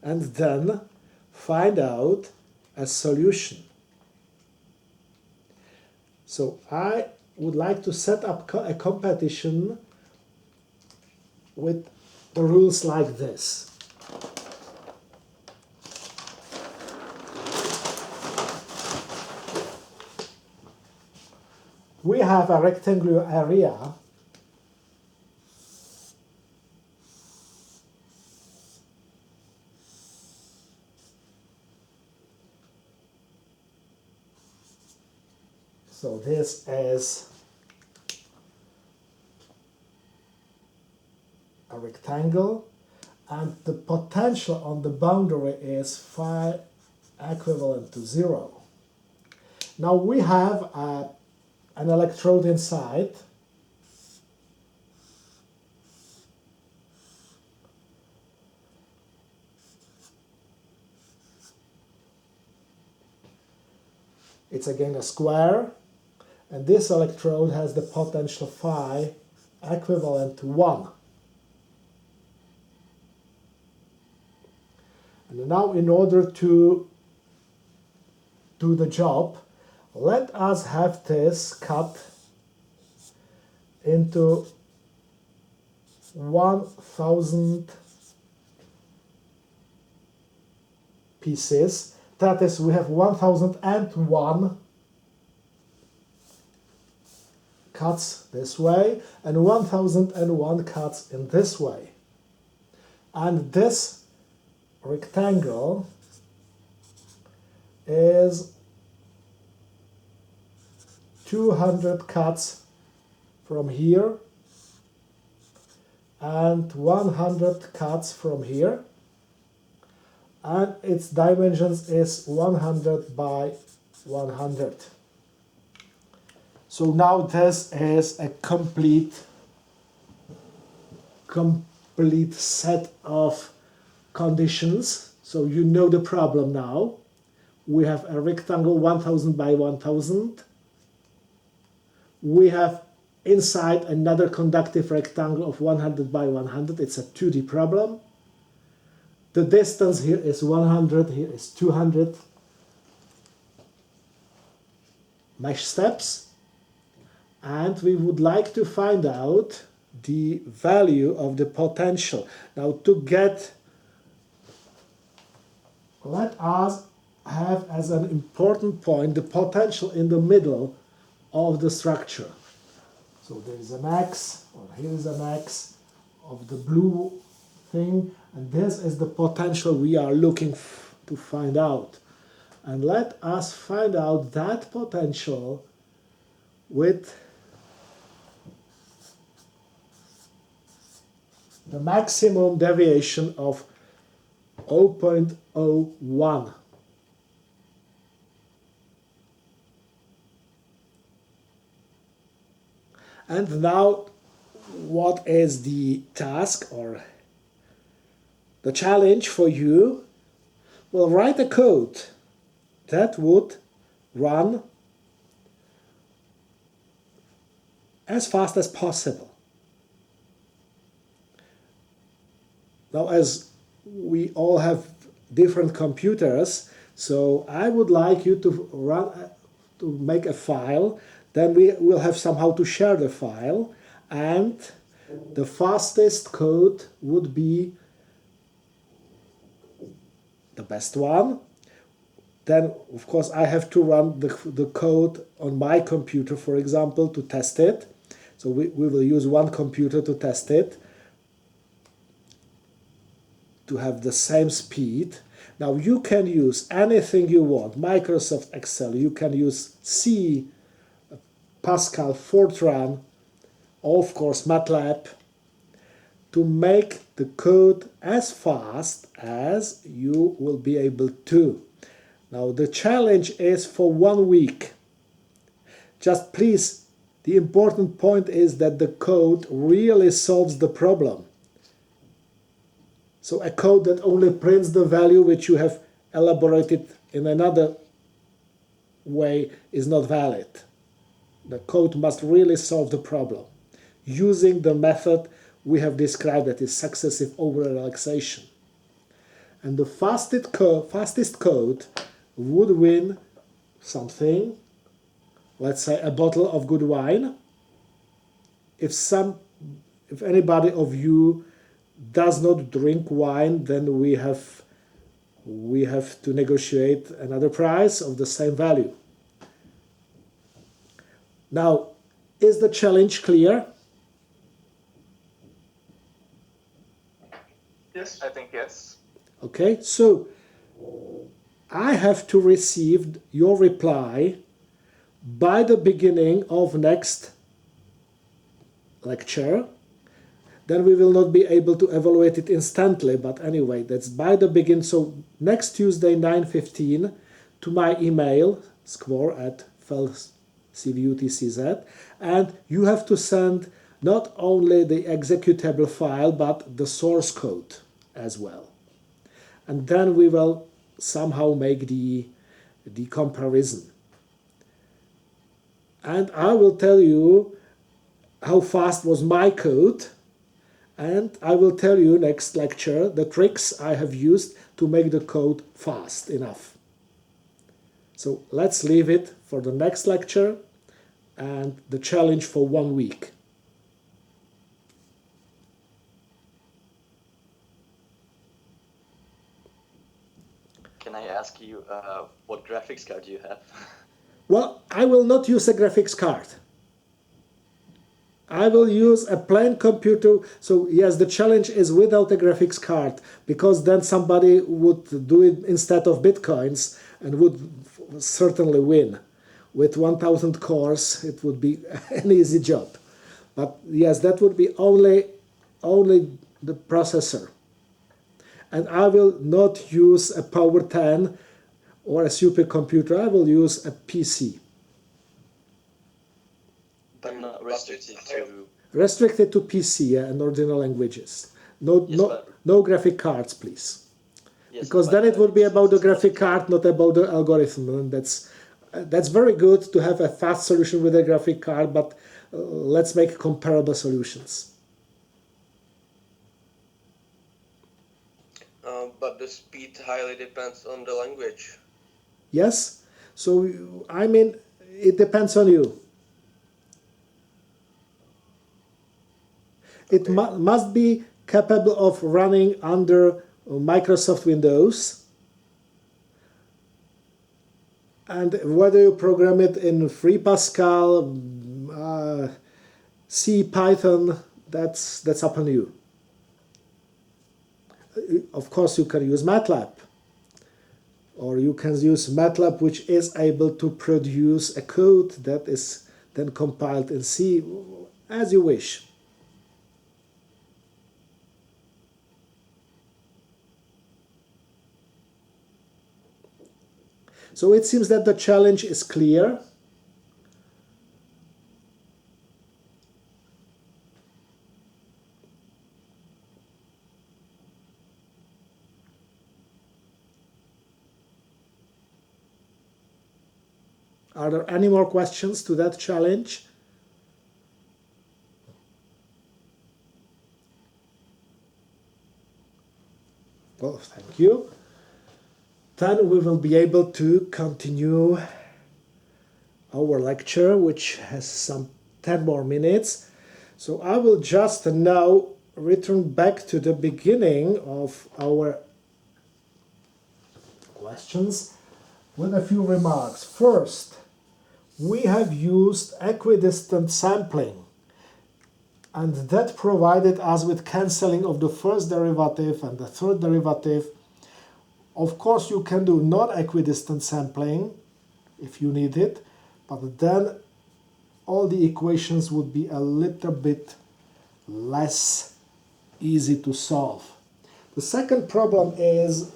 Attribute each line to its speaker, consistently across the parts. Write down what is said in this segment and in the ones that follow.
Speaker 1: and then find out a solution. So I would like to set up a competition with the rules like this. We have a rectangular area so this is a rectangle, and the potential on the boundary is phi equivalent to 0. Now we have an electrode inside, it's again a square, and this electrode has the potential phi equivalent to 1. And now in order to do the job, let us have this cut into 1000 pieces. That is, we have 1001 cuts this way and 1001 cuts in this way. And this rectangle is 200 cuts from here and 100 cuts from here, and its dimensions is 100 by 100. So now this is a complete set of conditions. So you know the problem now. We have a rectangle 1000 by 1000. We have inside another conductive rectangle of 100 by 100. It's a 2D problem. The distance here is 100, here is 200 mesh steps. And we would like to find out the value of the potential. Now let us have as an important point the potential in the middle of the structure. So there is an X, or here is an X of the blue thing, and this is the potential we are looking to find out. And let us find out that potential with the maximum deviation of 0.01. And now, what is the task or the challenge for you? Well, write a code that would run as fast as possible. Now, as we all have different computers, so I would like you to make a file. Then we will have somehow to share the file, and the fastest code would be the best one. Then, of course, I have to run the code on my computer, for example, to test it. So we will use one computer to test it, to have the same speed. Now you can use anything you want, Microsoft Excel, you can use C, Pascal, Fortran, of course MATLAB, to make the code as fast as you will be able to. Now the challenge is for 1 week. Just please, the important point is that the code really solves the problem. So a code that only prints the value which you have elaborated in another way is not valid. The code must really solve the problem using the method we have described, that is successive over-relaxation. and the fastest code would win something, let's say a bottle of good wine. If anybody of you does not drink wine, then we have to negotiate another price of the same value. Now, is the challenge clear?
Speaker 2: Yes, I think yes.
Speaker 1: Okay, so I have to receive your reply by the beginning of next lecture. Then we will not be able to evaluate it instantly, but anyway, that's by the begin. So next Tuesday, 9:15, to my email, square@felcvutcz, and you have to send not only the executable file, but the source code as well. And then we will somehow make the comparison. And I will tell you how fast was my code, and I will tell you next lecture the tricks I have used to make the code fast enough. So let's leave it for the next lecture and the challenge for 1 week.
Speaker 3: Can I ask you what graphics card you have?
Speaker 1: Well, I will not use a graphics card. I will use a plain computer. So yes, the challenge is without a graphics card, because then somebody would do it instead of bitcoins and would certainly win. With 1000 cores, it would be an easy job. But yes, that would be only the processor. And I will not use a Power 10 or a supercomputer. I will use a PC.
Speaker 3: But not restricted to...
Speaker 1: Restricted to PC and ordinary languages. No graphic cards, please.
Speaker 3: Yes,
Speaker 1: because then it would be about the graphic card, not about the algorithm. And that's very good to have a fast solution with a graphic card, but let's make comparable solutions.
Speaker 4: But the speed highly depends on the language.
Speaker 1: Yes? So, I mean, it depends on you. It must be capable of running under Microsoft Windows. And whether you program it in Free Pascal, C, Python, that's up on you. Of course, you can use MATLAB, or you can use MATLAB, which is able to produce a code that is then compiled in C, as you wish. So it seems that the challenge is clear. Are there any more questions to that challenge? Well, thank you. Then we will be able to continue our lecture, which has some 10 more minutes. So I will just now return back to the beginning of our questions with a few remarks. First, we have used equidistant sampling, and that provided us with cancelling of the first derivative and the third derivative. Of course, you can do non-equidistant sampling if you need it, but then all the equations would be a little bit less easy to solve. The second problem is,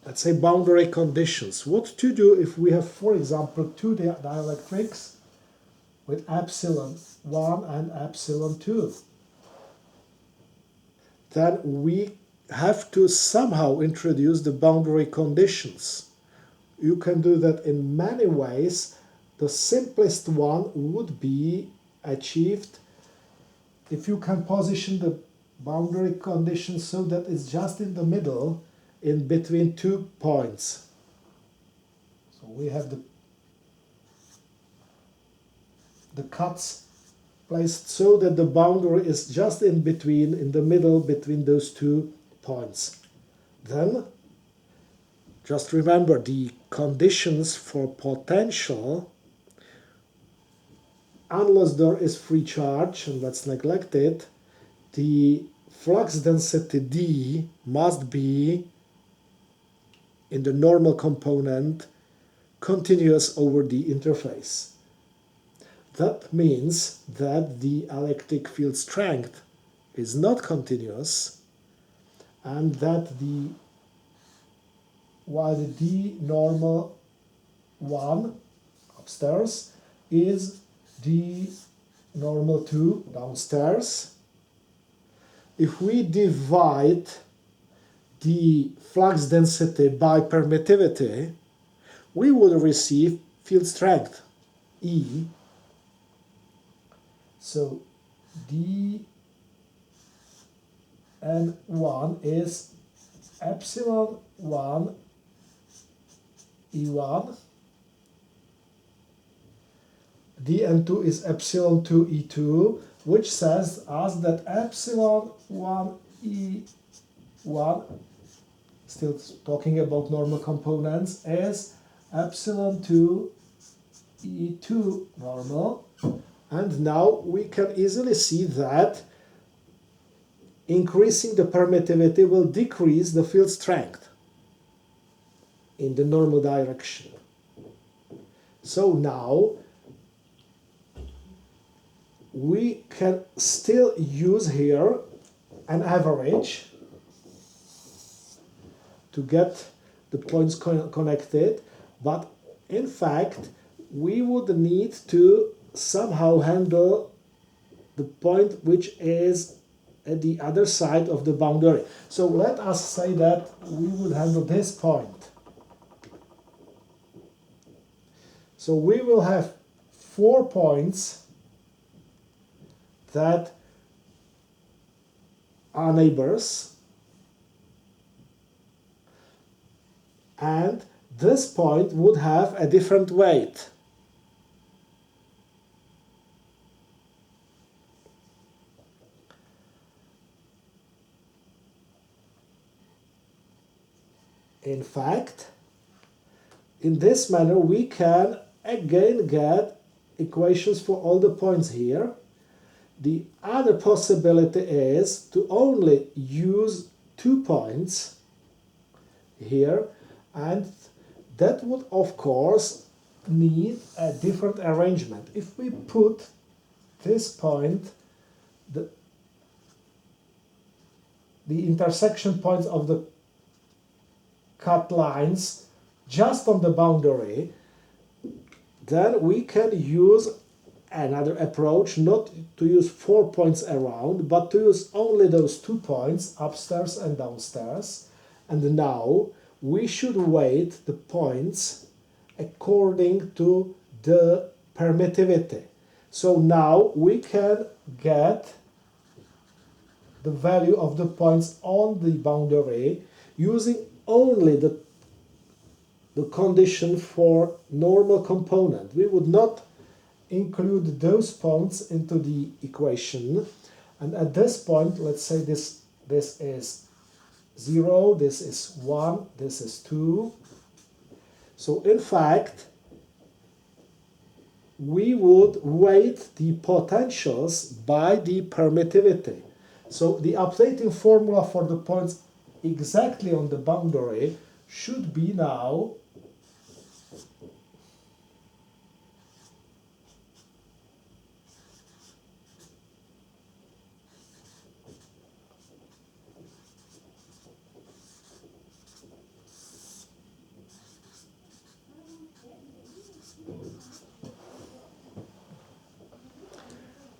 Speaker 1: let's say, boundary conditions. What to do if we have, for example, two dielectrics with epsilon 1 and epsilon 2? Then we have to somehow introduce the boundary conditions. You can do that in many ways. The simplest one would be achieved if you can position the boundary condition so that it's just in the middle, in between 2 points. So we have the cuts placed so that the boundary is just in between, in the middle between those 2 points. Then just remember the conditions for potential. Unless there is free charge, and let's neglect it, the flux density D must be in the normal component continuous over the interface. That means that the electric field strength is not continuous, and that while the D normal 1 upstairs is D normal 2 downstairs. If we divide the flux density by permittivity, we would receive field strength E. So D N1 is epsilon 1 E1. dN2 is epsilon 2 E2, which says us that epsilon 1 E1, still talking about normal components, is epsilon 2 E2 normal. And now we can easily see that increasing the permittivity will decrease the field strength in the normal direction. So now we can still use here an average to get the points connected, but in fact we would need to somehow handle the point which is at the other side of the boundary. So let us say that we would handle this point. So we will have 4 points that are neighbors, and this point would have a different weight. In fact, in this manner we can again get equations for all the points here. The other possibility is to only use 2 points here, and that would of course need a different arrangement. If we put this point, the intersection points of the cut lines just on the boundary, then we can use another approach, not to use 4 points around, but to use only those 2 points upstairs and downstairs. And now we should weight the points according to the permittivity. So now we can get the value of the points on the boundary using only the condition for normal component. We would not include those points into the equation, and at this point, let's say this is 0, this is 1, this is 2. So in fact we would weight the potentials by the permittivity. So the updating formula for the points exactly on the boundary should be now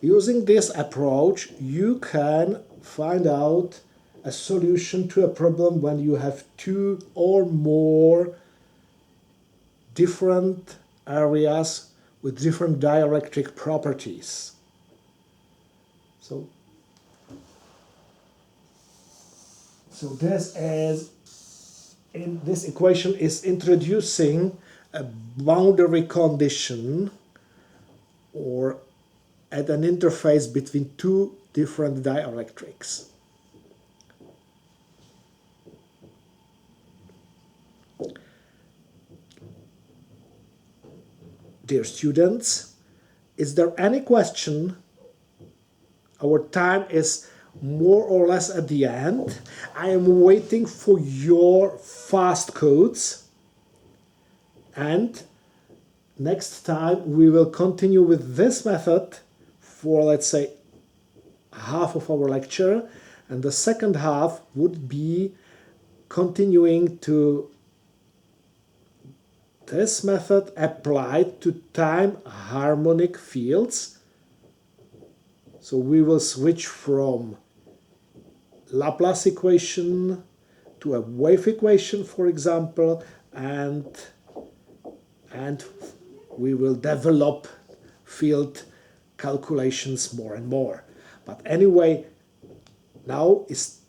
Speaker 1: using this approach. You can find out a solution to a problem when you have 2 or more different areas with different dielectric properties. So So this equation is introducing a boundary condition or at an interface between two different dielectrics. Dear students, is there any question? Our time is more or less at the end. I am waiting for your fast codes, and next time we will continue with this method for, let's say, half of our lecture, and the second half would be continuing to this method applied to time harmonic fields. So we will switch from Laplace equation to a wave equation, for example, and we will develop field calculations more and more. But anyway, now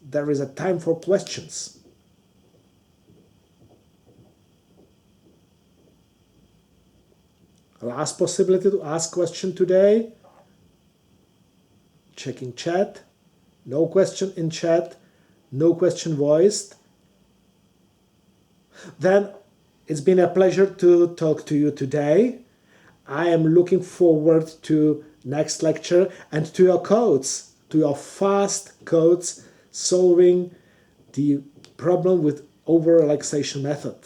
Speaker 1: there is a time for questions. Last possibility to ask question today. Checking chat. No question in chat. No question voiced. Then it's been a pleasure to talk to you today. I am looking forward to next lecture and to your codes, to your fast codes solving the problem with over-relaxation method.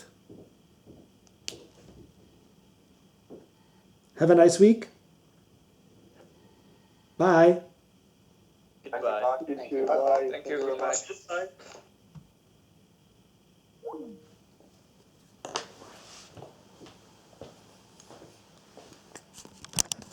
Speaker 1: Have a nice week. Bye.
Speaker 3: Goodbye.
Speaker 4: Thank you very much.